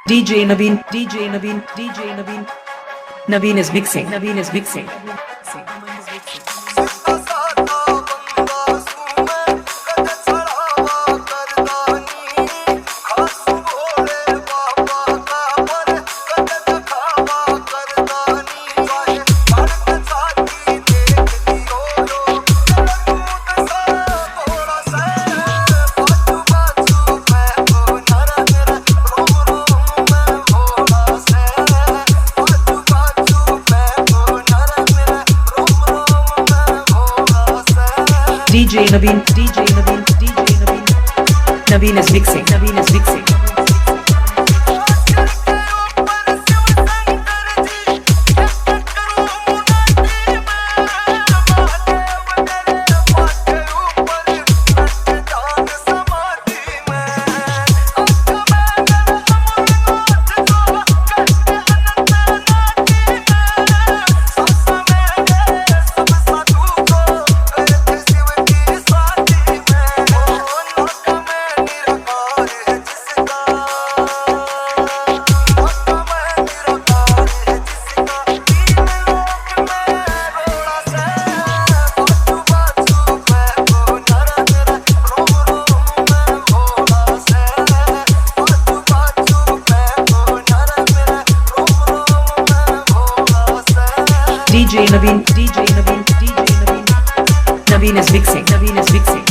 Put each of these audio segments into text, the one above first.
DJ Naveen, DJ Naveen, DJ Naveen. Naveen is mixing, Naveen is mixing. DJ Naveen, DJ Naveen, DJ Naveen. Naveen is mixing, Naveen is mixing. DJ Naveen, DJ Naveen, DJ Naveen. Naveen is mixing, Naveen is mixing.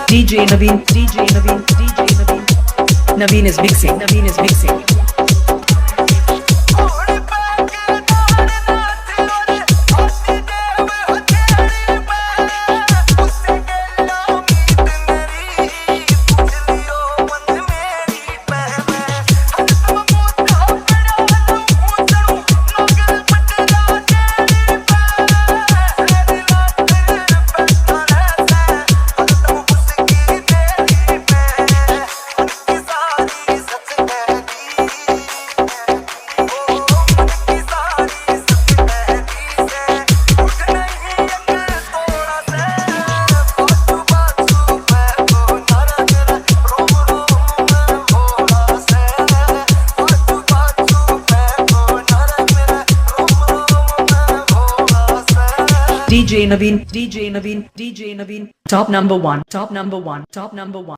DJ Naveen, DJ Naveen, DJ Naveen. Naveen is mixing, Naveen is mixing. DJ Naveen, DJ Naveen, DJ Naveen. Top number one, top number one, top number one.